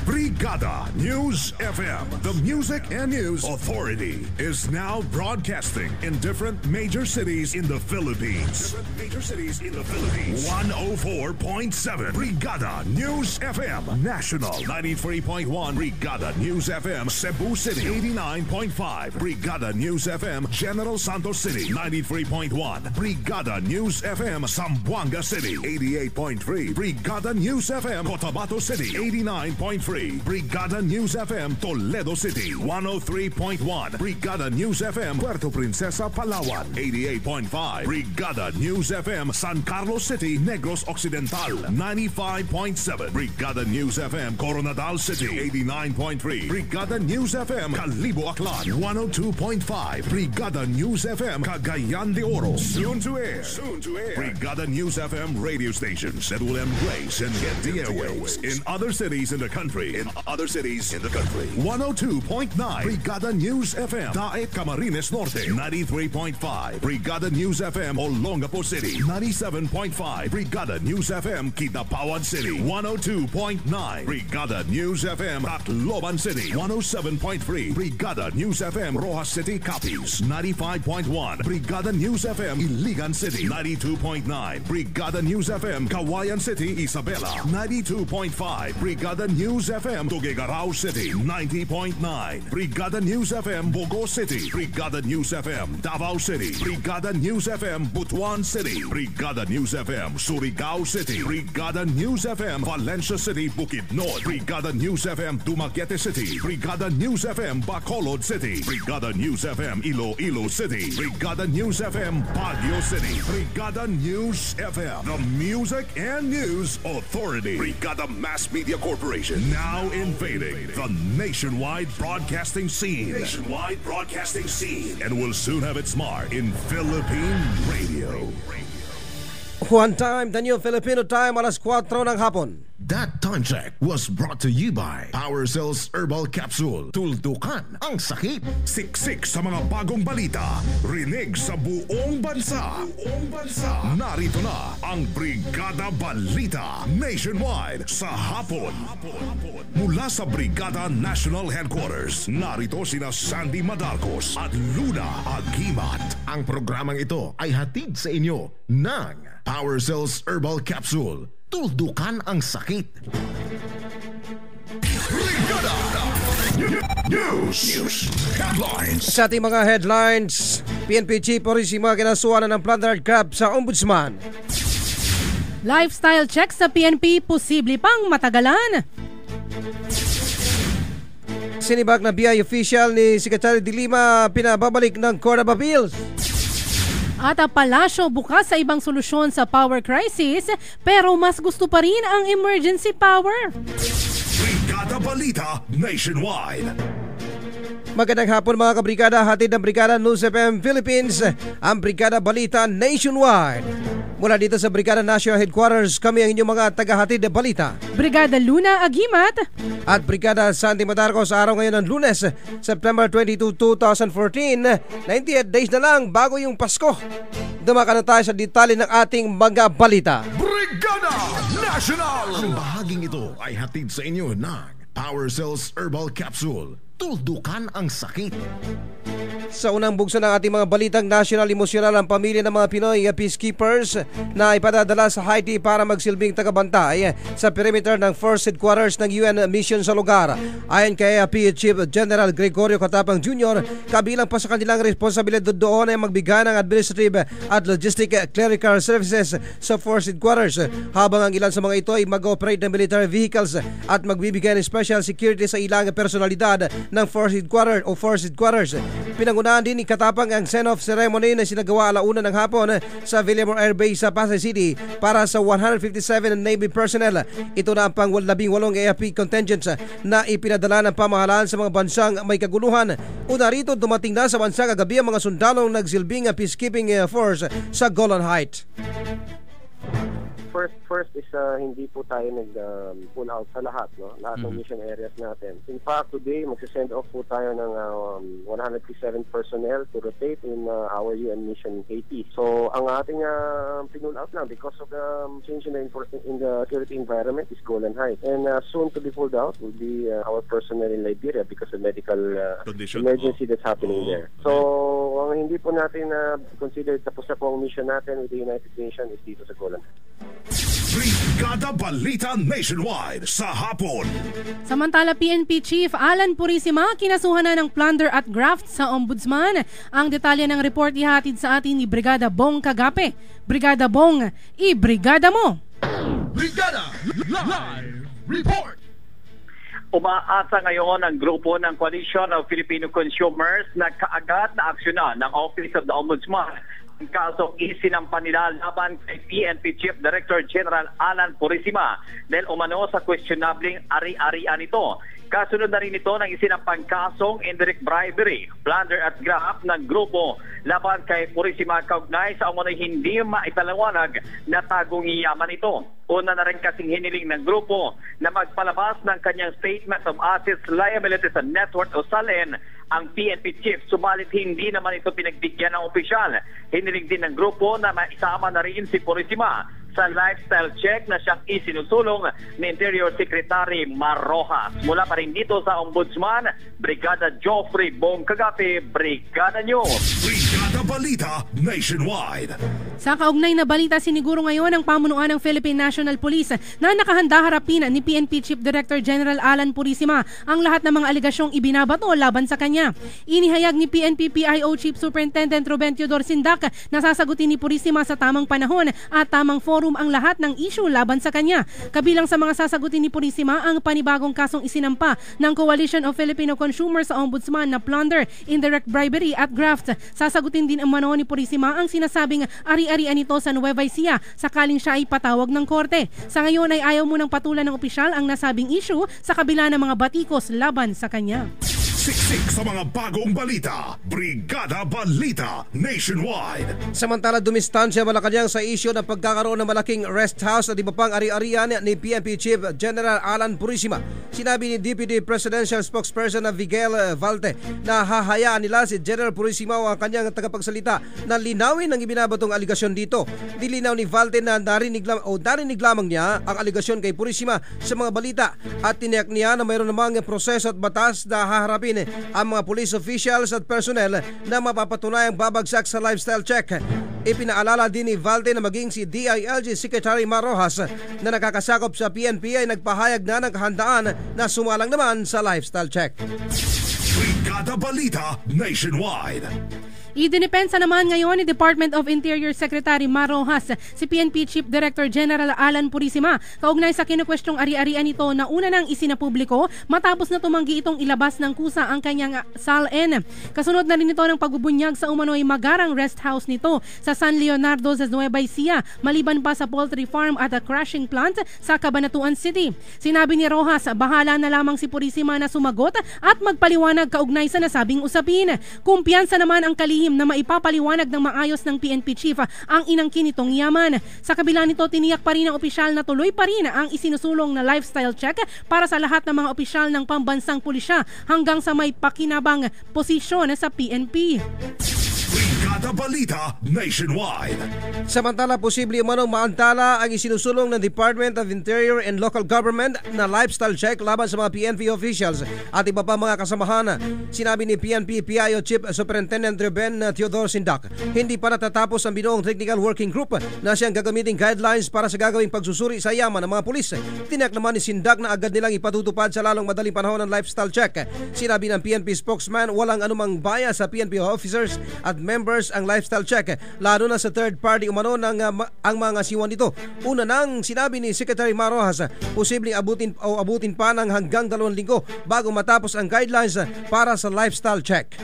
Brigada News FM, the music and news authority, is now broadcasting in different major cities in the Philippines. 104.7 Brigada News FM National, 93.1 Brigada News FM Cebu City, 89.5 Brigada News FM General Santos City, 93.1 Brigada News FM Zamboanga City, 88.3 Brigada News FM Cotabato City, 89.3 Brigada News FM Toledo City, 103.1 Brigada News FM Puerto Princesa Palawan, 88.5 Brigada News FM San Carlos City, Negros Occidental, 95.7 Brigada News FM Coronadal City, 89.3 Brigada News FM Calibo Aklan, 102.5 Brigada News FM Cagayan de Oro. Soon to air Brigada News FM radio stations that will embrace and get the airwaves in other cities in the country. 102.9 Brigada News FM Daet Camarines Norte, 93.5 Brigada News FM Olongapo City, 97.5 Brigada News FM Kidapawan City, 102.9 Brigada News FM Tacloban City, 107.3 Brigada News FM Rojas City Capiz, 95.1 Brigada News FM Iligan City, 92.9 Brigada News FM Kawayan City Isabela, 92.5 Brigada News FM Tuguegarao City, 90.9 Brigada News FM Bogo City, Brigada News FM Davao City, Brigada News FM Butuan City, Brigada News FM Surigao City, Brigada News FM Valencia City, Bukidnon, Brigada News FM Dumaguete City, Brigada News FM Bacolod City, Brigada News FM Iloilo City, Brigada News FM Baguio City, Brigada News FM, the music and news authority. Brigada Mass Media Corporation, now invading the nationwide broadcasting scene. And will soon have its mark in Philippine radio. One time, the new Filipino time, alas 4 ng hapon. That time check was brought to you by Power Cells Herbal Capsule. Tuldukan ang sakit. Siksik sa mga bagong balita. Rinig sa buong bansa. Narito na ang Brigada Balita Nationwide sa hapon. Mula sa Brigada National Headquarters, narito sina Sandy Madarcos at Luna Agimat. Ang programang ito ay hatid sa inyo ng Power Cells Herbal Capsule. Tuldukan ang sakit. Brigada News Headlines. Sa ating mga headlines, PNP Chief Orisima kinasuhan ng plundered crab sa Ombudsman. Lifestyle check sa PNP, posible pang matagalan. Sinibak na BI official ni Secretary de Lima pinababalik ng Court of Appeals. At ang palasyo bukas sa ibang solusyon sa power crisis, pero mas gusto pa rin ang emergency power. Brigada Balita Nationwide. Magandang hapon mga kabrigada, hatid ng Brigada News FM Philippines, ang Brigada Balita Nationwide. Mula dito sa Brigada National Headquarters, kami ang inyong mga tagahatid na balita. Brigada Luna Agimat at Brigada Sandy Madarcos, araw ngayon ng Lunes, September 22, 2014, 98 days na lang bago yung Pasko. Dumaka na tayo sa detalye ng ating mga balita. Brigada National! Ang bahaging ito ay hatid sa inyo ng Power Cells Herbal Capsule. Tuldukan ang sakit. Sa unang bugso ng ating mga balitang national, emosyonal ang pamilya ng mga Pinoy peacekeepers na ipadadala sa Haiti para magsilbing tagabantay sa perimeter ng First Headquarters ng UN mission sa lugar. Ayon kay AFP Chief General Gregorio Catapang Jr., kabilang pa sa kanilang responsibilidad doon ay magbigay ng administrative at logistic clerical services sa First Headquarters, habang ang ilan sa mga ito ay mag-operate ng military vehicles at magbibigay ng special security sa ilang personalidad ng First Headquarters. Pinangunahan din ni Katapang ang send-off ceremony na sinagawa alauna ng hapon sa Villamor Air Base sa Pasay City para sa 157 Navy personnel. Ito na ang pang-18 AFP contingents na ipinadala ng pamahalaan sa mga bansang may kaguluhan. Una rito, dumating na sa bansa kagabi ang mga sundalong nagsilbing peacekeeping force sa Golan Heights. first is hindi po tayo nag-pull out sa lahat, no? Lahat ng mission areas natin. In fact, today magsisend off po tayo ng 157 personnel to rotate in our UN mission in Haiti. So, ang ating pinull out lang because of the change in the security environment is Golan Heights. And soon to be pulled out will be our personnel in Liberia because of medical emergency that's happening there. So, ang hindi po natin consider tapos na po ang mission natin with the United Nations is dito sa Golan. Brigada Balita Nationwide sa hapon. Samantala, PNP Chief Alan Purisima kinasuhan na ng plunder at graft sa Ombudsman. Ang detalye ng report ihatid sa atin ni Brigada Bong Kagape. Brigada Bong, i-brigada mo! Brigada Live Report! Umaasa ngayon ang grupo ng Coalition of Filipino Consumers na kaagad na aksyonan ng Office of the Ombudsman ang kasong isinampa nila laban kay PNP Chief Director General Alan Purisima dahil umano sa questionabling ari-arian ito. Kasunod na rin ito ng isinampang kasong indirect bribery, plunder at graft ng grupo laban kay Purisima kaugnay sa umano'y hindi maipalawanag na tagong yaman ito. Una na rin kasing hiniling ng grupo na magpalabas ng kanyang Statement of Assets, Liabilities and Net Worth o SALN ang PNP Chief, subalit hindi naman ito pinagbigyan ng opisyal. Hiniling din ng grupo na maisama na rin si Purisima sa lifestyle check na siyang isinusulong ni Interior Secretary Mar Rojas. Mula pa rin dito sa Ombudsman, Brigada Joffrey Bong Kagape, Brigada News. Brigada Balita Nationwide. Sa kaugnay na balita, siniguro ngayon ang pamunuan ng Philippine National Police na nakahanda harapin ni PNP Chief Director General Alan Purisima ang lahat ng mga aligasyong ibinabato laban sa kanya. Inihayag ni PNP PIO Chief Superintendent Ruben Teodor Sindak na sasagutin ni Purisima sa tamang panahon at tamang forum ang lahat ng issue laban sa kanya. Kabilang sa mga sasagutin ni Purisima ang panibagong kasong isinampa ng Coalition of Filipino Consumers sa Ombudsman na plunder, indirect bribery at graft. Sasagutin din ang mano ni Purisima ang sinasabing ari-arian nito sa Nueva Ecija sakaling siya ay patawag ng korte. Sa ngayon ay ayaw munang patulan ng opisyal ang nasabing issue sa kabila ng mga batikos laban sa kanya. Siksik sa mga bagong balita. Brigada Balita Nationwide. Samantala, dumistansya Malacanang sa isyu ng pagkakaroon ng malaking rest house at iba pang ari-arian ni PNP Chief General Alan Purisima. Sinabi ni Deputy Presidential Spokesperson na Miguel Valte na hahayaan nila si General Purisima o ang kanyang tagapagsalita na linawin ang ibinabatong aligasyon dito. Dilinaw ni Valte na narinig lamang niya ang aligasyon kay Purisima sa mga balita at tiniyak niya na mayroon namang proseso at batas na haharapin ang mga police officials at personnel na mapapatunayang babagsak sa lifestyle check. Ipinaalala din ni Valte na maging si DILG Secretary Mar Rojas na nakakasakop sa PNP ay nagpahayag na ng kahandaan na sumalang naman sa lifestyle check. Brigada Balita Nationwide. Idinipensa naman ngayon ni Department of Interior Secretary Mar Rojas si PNP Chief Director General Alan Purisima kaugnay sa kinukwestiyong ari-arian nito na una nang isinapubliko matapos na tumanggi itong ilabas ng kusa ang kanyang SALN. Kasunod na rin ito ng pagbubunyag sa umano'y magarang rest house nito sa San Leonardo sa Nueva Ecija maliban pa sa poultry farm at a crushing plant sa Cabanatuan City. Sinabi ni Rojas, bahala na lamang si Purisima na sumagot at magpaliwanag kaugnay sa nasabing usapin. Kumpiyansa naman ang kalihim na maipapaliwanag ng maayos ng PNP Chief ang inangkin nitong yaman. Sa kabila nito, tiniyak pa rin ng opisyal na tuloy pa rin ang isinusulong na lifestyle check para sa lahat ng mga opisyal ng pambansang pulisya hanggang sa may pakinabang posisyon sa PNP. Brigada Balita Nationwide. Samantala, posible umanong maantala ang isinusulong ng Department of Interior and Local Government na lifestyle check laban sa mga PNP officials at iba pa mga kasamahan. Sinabi ni PNP PIO Chief Superintendent Ruben Teodor Sindak, hindi pa natatapos ang binuong Technical Working Group na siyang gagamiting guidelines para sa gagawing pagsusuri sa yaman ng mga pulis. Tiniyak naman ni Sindak na agad nilang ipatutupad sa lalong madaling panahon ng lifestyle check. Sinabi ng PNP spokesman, walang anumang bias sa PNP officers at members ang lifestyle check, lalo na sa third party umano ng ang mga siwan nito. Una nang sinabi ni Secretary Mar Rojas, posibleng abutin pa ng hanggang 2 linggo bago matapos ang guidelines para sa lifestyle check.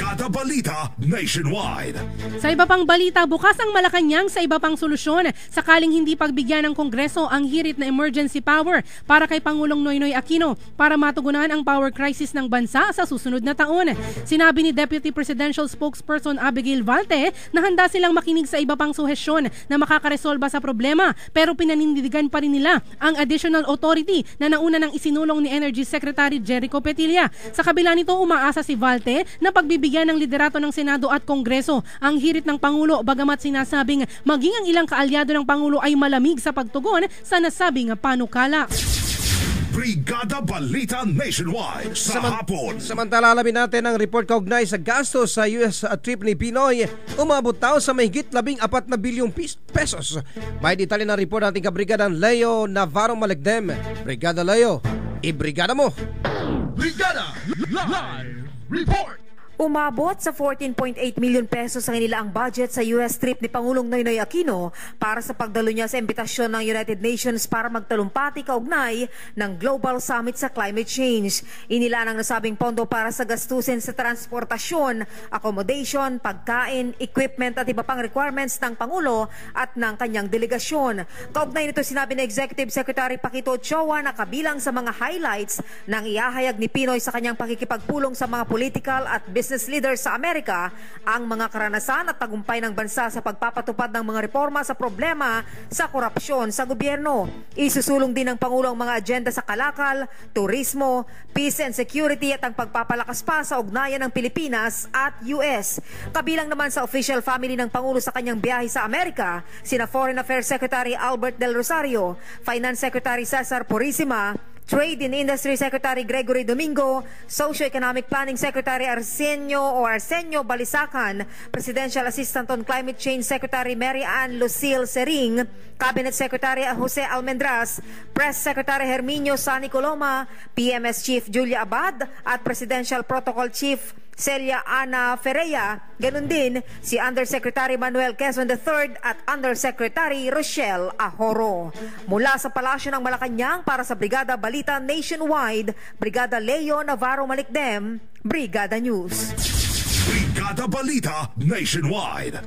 Brigada Balita Nationwide. Sa iba pang balita, bukas ang Malacanang sa iba pang solusyon sakaling hindi pagbigyan ng Kongreso ang hirit na emergency power para kay Pangulong Noynoy Aquino para matugunan ang power crisis ng bansa sa susunod na taon. Sinabi ni Deputy Presidential Spokesperson Abigail Valte na handa silang makinig sa iba pang suhestyon na makakaresolba sa problema, pero pinanindigan pa rin nila ang additional authority na nauna nang isinulong ni Energy Secretary Jericho Petilla. Sa kabila nito, umaasa si Valte na pagbibigyan ng liderato ng Senado at Kongreso ang hirit ng Pangulo, bagamat sinasabing maging ang ilang kaalyado ng Pangulo ay malamig sa pagtugon sa nasabing panukala. Brigada Balita Nationwide sa hapon. Samantala, alamin natin ang report kaugnay sa gastos sa US trip ni Pinoy. Umabot daw sa mahigit 14 na bilyong pesos. May detalye ng report nating kabrigada Leo Navarro Malegdem. Brigada Leo, ibrigada mo! Brigada Live Report! Umabot sa 14.8 million pesos ang inilaang budget sa US trip ni Pangulong Noynoy Aquino para sa pagdalo niya sa imbitasyon ng United Nations para magtalumpati kaugnay ng Global Summit sa Climate Change. Inilaan ang nasabing pondo para sa gastusin sa transportasyon, accommodation, pagkain, equipment at iba pang requirements ng Pangulo at ng kanyang delegasyon. Kaugnay nito, sinabi ni Executive Secretary Paquito Ochoa na kabilang sa mga highlights ng iahayag ni Pinoy sa kanyang pakikipagpulong sa mga political at business leaders sa Amerika ang mga karanasan at tagumpay ng bansa sa pagpapatupad ng mga reforma sa problema sa korupsyon sa gobyerno. Isusulong din ng Pangulo ang mga agenda sa kalakal, turismo, peace and security at ang pagpapalakas pa sa ugnayan ng Pilipinas at US. Kabilang naman sa official family ng Pangulo sa kanyang biyahe sa Amerika, sina Foreign Affairs Secretary Albert Del Rosario, Finance Secretary Cesar Purisima, Trade and Industry Secretary Gregory Domingo, Socio-Economic Planning Secretary Arsenio Balisacan, Presidential Assistant on Climate Change Secretary Mary Ann Lucille Sering, Cabinet Secretary Jose Almendras, Press Secretary Herminio Sani Coloma, PMS Chief Julia Abad at Presidential Protocol Chief Celia Ana Ferreira, ganun din si Undersecretary Manuel Quezon III at Undersecretary Rochelle Ahoro. Mula sa Palasyo ng Malacanang para sa Brigada Balita Nationwide, Brigada Leo Navarro Maligdem, Brigada News. Brigada Balita Nationwide.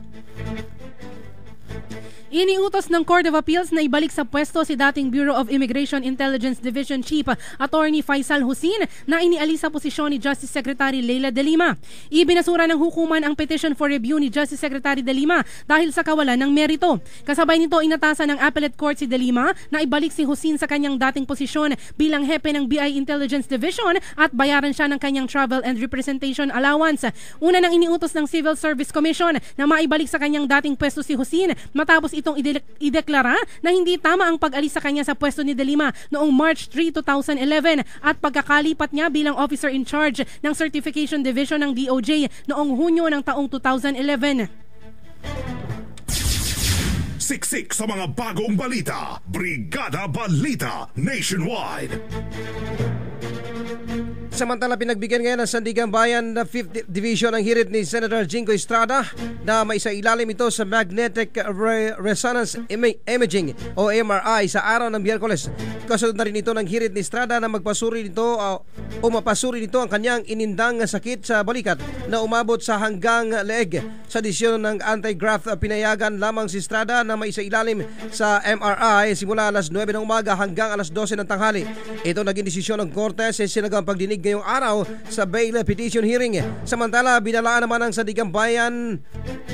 Iniutos ng Court of Appeals na ibalik sa pwesto si dating Bureau of Immigration Intelligence Division Chief Attorney Faisal Husin na inialis sa posisyon ni Justice Secretary Leila De Lima. Ibinasura ng hukuman ang petition for review ni Justice Secretary De Lima dahil sa kawalan ng merito. Kasabay nito, inatasan ng Appellate Court si De Lima na ibalik si Husin sa kanyang dating posisyon bilang hepe ng BI Intelligence Division at bayaran siya ng kanyang travel and representation allowance. Una nang iniutos ng Civil Service Commission na maibalik sa kanyang dating pwesto si Husin matapos itong ideklara na hindi tama ang pag-alis sa kanya sa pwesto ni De Lima noong March 3, 2011 at pagkakalipat niya bilang officer in charge ng Certification Division ng DOJ noong Hunyo ng taong 2011. Siksik sa mga bagong balita. Brigada Balita Nationwide. Samantala, pinagbigyan ngayon ng Sandigan Bayan na 5th Division ang hirit ni Senator Jingo Estrada na may sa ilalim ito sa Magnetic Resonance Imaging o MRI sa araw ng Miyerkules. Kasunod na rin ito ng hirit ni Estrada na mapasuri nito ang kanyang inindang sakit sa balikat na umabot sa hanggang leeg. Sa desisyon ng anti-graft, pinayagan lamang si Estrada na may sa ilalim sa MRI simula alas 9 ng umaga hanggang alas 12 ng tanghali. Ito naging desisyon ng Korte sa sinagang pagdinig ngayong araw sa bail petition hearing. Samantala, binalaan naman ng Sandigan Bayan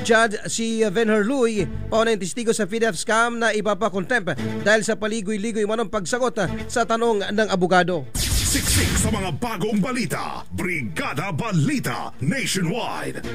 Judge si Venher Luy, paunang testigo sa FIDEF scam na ipapakontempt dahil sa paligoy-ligoy manong pagsagot sa tanong ng abogado. Siksik sa mga bagong balita. Brigada Balita Nationwide.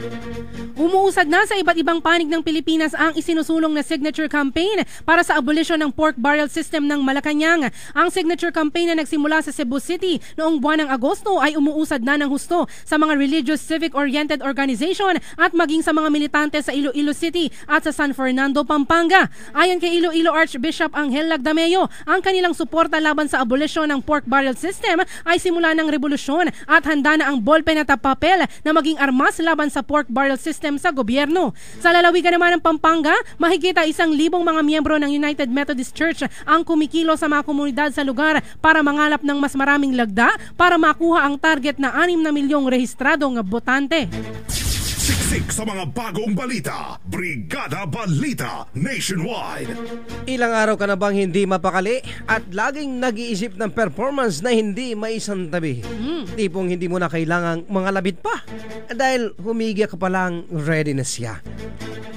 Umuusad na sa iba't ibang panig ng Pilipinas ang isinusulong na signature campaign para sa abolition ng pork barrel system ng Malacanang. Ang signature campaign na nagsimula sa Cebu City noong buwan ng Agosto ay umuusad na ng husto sa mga religious civic-oriented organization at maging sa mga militante sa Iloilo City at sa San Fernando, Pampanga. Ayon kay Iloilo Archbishop Angel Lagdameo, ang kanilang suporta laban sa abolition ng pork barrel system ay simula ng revolusyon at handa na ang ballpen at papel na maging armas laban sa pork barrel system sa gobyerno. Sa lalawigan naman ng Pampanga, mahigit 1,000 mga miyembro ng United Methodist Church ang kumikilo sa mga komunidad sa lugar para mangalap ng mas maraming lagda para makuha ang target na 6 na milyong rehistradong botante. Siksik sa mga bagong balita. Brigada Balita Nationwide. Ilang araw ka na bang hindi mapakali at laging nag-iisip ng performance na hindi maisantabi? Tipong hindi mo na kailangang mga labit pa dahil humigya ka pa lang, ready na siya.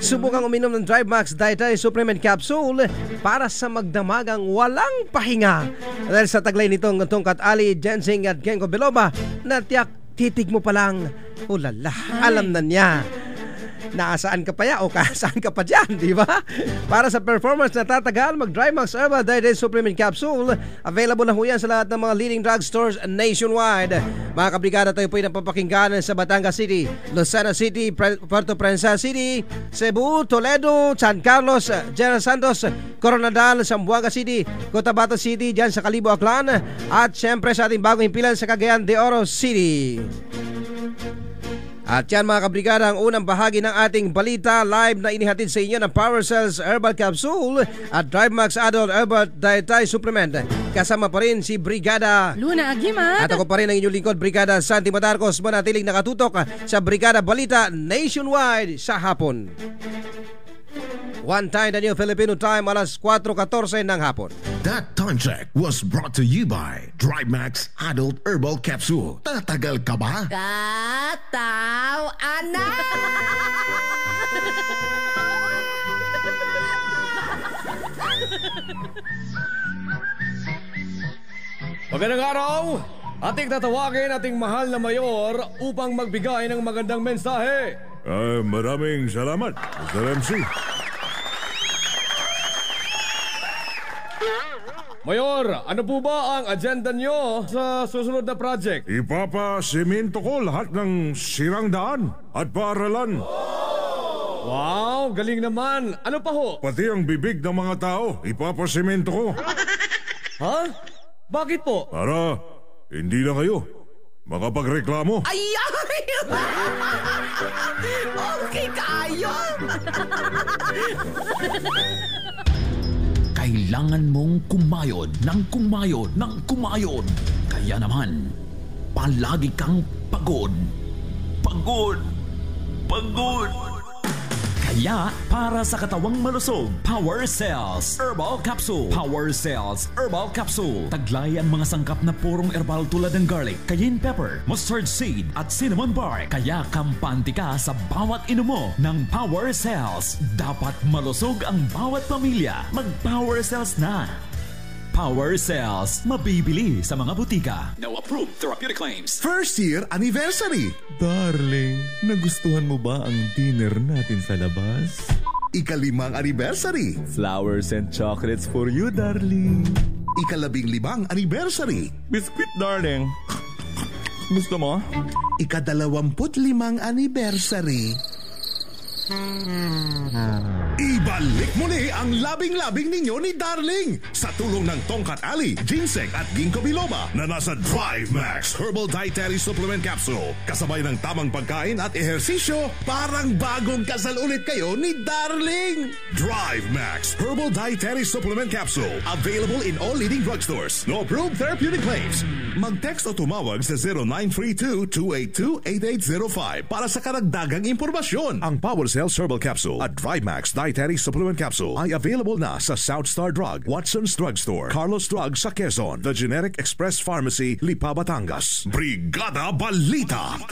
Subukang uminom ng Drive Max Dietary Supplement Capsule para sa magdamagang walang pahinga. Dahil sa taglay nitong tungkat ali, ginseng at ginkgo biloba na tiyak titig mo pa lang, ulala, alam na niya. Nasaan ka pa ya o saan ka pa dyan, di ba? Para sa performance na tatagal, mag-Drive Max Herbal Dietary Supplement Capsule. Available na ho yan sa lahat ng mga leading drugstores nationwide. Mga kabrigada, tayo po ay napapakinggan sa Batangas City, Lucena City, Puerto Princesa City, Cebu, Toledo, San Carlos, General Santos, Coronadal, Zamboanga City, Cotabato City, dyan sa Calibo, Aklan, at syempre sa ating bagong himpilan sa Cagayan de Oro City. At yan mga kabrigada, ang unang bahagi ng ating balita live na inihatid sa inyo ng Power Cells Herbal Capsule at Drive Max Adult Herbal Dietary Supplement. Kasama pa rin si Brigada Luna Agimat. At ako pa rin ang inyong lingkod, Brigada Santi Matarcos, manatiling nakatutok sa Brigada Balita Nationwide sa hapon. One time, the new Filipino time, alas 4:14 ng hapon. That time check was brought to you by Drive Max Adult Herbal Capsule. Tatagal ka ba? Kataw, anak! Magandang araw! Ating tatawagin ating mahal na mayor upang magbigay ng magandang mensahe. Maraming salamat, Mr. MC. Mayor, ano po ba ang agenda nyo sa susunod na project? Ipapasimento ko lahat ng sirang daan at paaralan. Wow, galing naman. Ano pa ho? Pati ang bibig ng mga tao, ipapasimento ko. Ha? Bakit po? Para hindi na kayo makapagreklamo. Ay! Okay kayo! Kailangan mong kumayod ng kumayod ng kumayod. Kaya naman, palagi kang pagod. Pagod. Pagod. Kaya, para sa katawang malusog, Power Cells Herbal Capsule. Power Cells Herbal Capsule. Taglay ang mga sangkap na purong herbal tulad ng garlic, cayenne pepper, mustard seed, at cinnamon bark. Kaya kampante ka sa bawat inom mo ng Power Cells. Dapat malusog ang bawat pamilya. Mag-Power Cells na. Power Cells. Mabibili sa mga butika. No approved therapeutic claims. First year anniversary. Darling, nagustuhan mo ba ang dinner natin sa labas? Ika-5 anniversary. Flowers and chocolates for you, darling. Ika-15 anniversary. Biscuit, darling. Gusto mo? Ika-25 anniversary. Ibalik muli ang labing-labing ninyo ni Darling sa tulong ng Tongkat Ali, Ginseng at Ginkgo Biloba na nasa Drive Max Herbal Dietary Supplement Capsule. Kasabay ng tamang pagkain at ehersisyo, parang bagong kasal ulit kayo ni Darling. Drive Max Herbal Dietary Supplement Capsule. Available in all leading drugstores. No approved therapeutic claims. Mag-text o tumawag sa 0932-282-8805 para sa karagdagang impormasyon. Ang Power Cells Herbal Capsule at Drive Max Dietary Supplement Capsule ay available na sa Southstar Drug, Watson's Drugstore, Carlos Drug sa Quezon, The Generic Express Pharmacy, Lipa, Batangas. Brigada Balita.